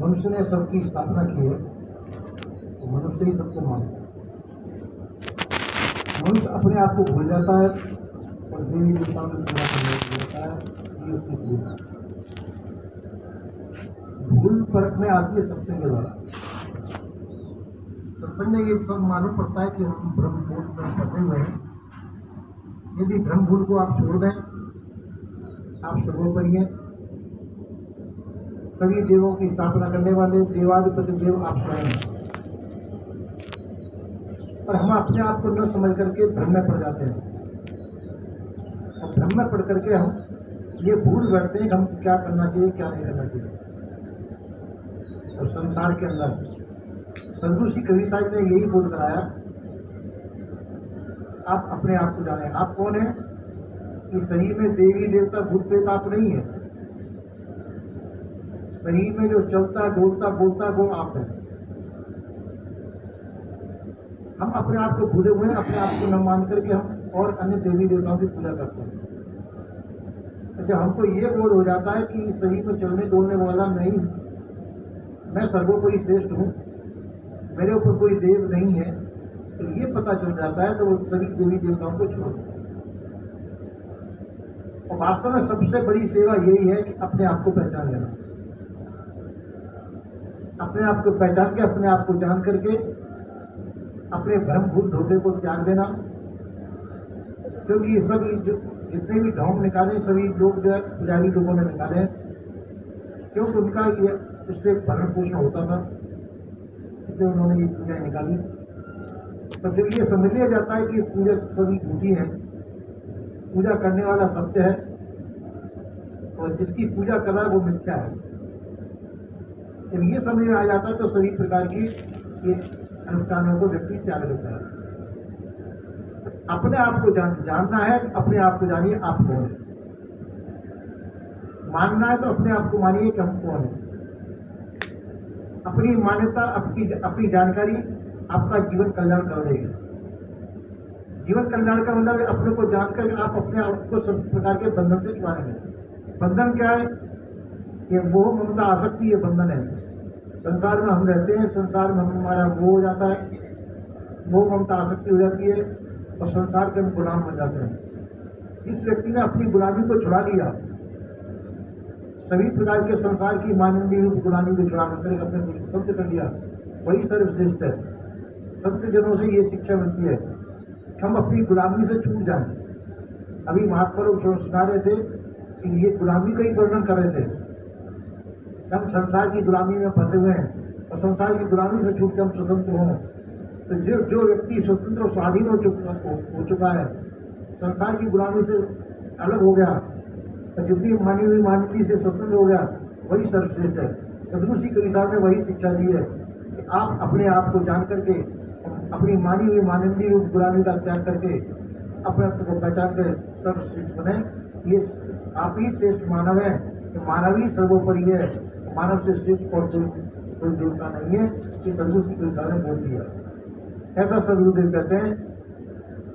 मनुष्य ने सबकी स्थापना की है तो मनुष्य ही सबको मानता है। मनुष्य अपने आप को भूल जाता है और देवी देवताओं को पूरा करने लग जाता है। ये उसकी भूल है। भूल परख में आती है सत्संग के द्वारा। सत्संग में ये सब मालूम पड़ता है कि हम ब्रह्म भूल में फंसे हुए हैं। यदि ब्रह्म भूल को आप छोड़ दें, आप सर्वोपरि हैं। सभी देवों की स्थापना करने वाले देवाधिपति देव आप स्वयं हैं। और हम अपने आप को न समझ करके भ्रम में पड़ जाते हैं और भ्रम में पड़ करके हम ये भूल बैठते हैं कि हम क्या करना चाहिए, क्या नहीं करना चाहिए। और संसार के अंदर सदगुरु श्री कबीर साहब ने यही बोध कराया, आप अपने आप को जाने। आप कौन है? इस शरीर में देवी देवता भूत प्रेत आप नहीं है। शरीर में जो चलता डोलता बोलता वो आप है। हम अपने आप को भूले हुए हैं, अपने आप को न मान करके हम और अन्य देवी देवताओं की पूजा करते हैं। जब हमको ये बोध हो जाता है कि शरीर में चलने डोलने वाला नहीं, मैं सर्वोपरि श्रेष्ठ हूँ, मेरे ऊपर कोई देव नहीं है, तो ये पता चल जाता है तो वो सभी देवी देवताओं को छोड़ देते हैं। और वास्तव में सबसे बड़ी सेवा यही है कि अपने आप को पहचान लेना। अपने आप को पहचान के अपने आप को जान करके अपने भ्रम भूल धोखे को त्याग देना। क्योंकि ये सभी जो जितने भी ढोंग निकाले सभी लोग जो है पुजारी लोगों ने निकाले, क्योंकि उनका ये उससे भरण पोषण होता था, इसलिए उन्होंने ये पूजा निकाली। तो जब ये समझ लिया जाता है कि पूजा सभी झूठी है, पूजा करने वाला सत्य है और जिसकी पूजा कर रहा है वो मिथ्या है, जब ये समझ में आ जाता है तो सभी प्रकार की ये अनुष्ठानों को व्यक्ति त्याग देता है। अपने आप को जानना है, अपने आप को जानिए आप कौन है। मानना है तो अपने आप को मानिए कि हम कौन है। अपनी मान्यता, अपनी जानकारी आपका जीवन कल्याण कर देगी। जीवन कल्याण का मतलब अपने को जानकर आप अपने आप को सब प्रकार के बंधन से छुड़ाएंगे। बंधन क्या है? ये मोह ममता आसक्ति, ये बंधन है। संसार में हम रहते हैं, संसार में हमारा वो हो जाता है, मोह ममता आसक्ति हो जाती है और संसार के हम गुलाम बन जाते हैं। इस व्यक्ति ने अपनी गुलामी को छुड़ा लिया, सभी प्रकार के संसार की मानवीय गुलामी को छुड़ा कर अपने को शुद्ध कर लिया, वही सर्वश्रेष्ठ है। संत जनों से ये शिक्षा मिलती है कि हम अपनी गुलामी से छूट जाएं। अभी महात्मा लोग सुना रहे थे कि ये गुलामी का ही वर्णन कर रहे थे। हम संसार की गुलामी में फंसे हुए हैं और संसार की गुलामी से छूट के हम स्वतंत्र हों। तो जो व्यक्ति स्वतंत्र और स्वाधीन हो चुका है, संसार की गुलामी से अलग हो गया और जितनी मानी हुई मानवी से स्वतंत्र हो गया, वही सर्वश्रेष्ठ है। सदगुरु श्री कबीर साहब ने वही शिक्षा दी है कि आप अपने आप को जान करके अपनी मानी हुई मानवीय गुलामी का त्याग करके अपने आप को पहचान कर सर्वश्रेष्ठ बने। ये आप ही श्रेष्ठ मानव है, मानव ही सर्वोपरि है, मानव से श्रेष्ठ और कोई देवता नहीं है। कि सदगुरु श्री कबीर साहब ने बोल दिया, ऐसा सदगुरुदेव कहते हैं।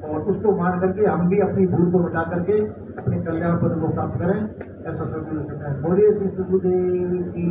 और उसको मान करके हम भी अपनी भूल को मिटा करके अपने कल्याण पद को प्राप्त करें, ऐसा सदगुरु कहते हैं। बोलिए श्री सदगुरुदेव की।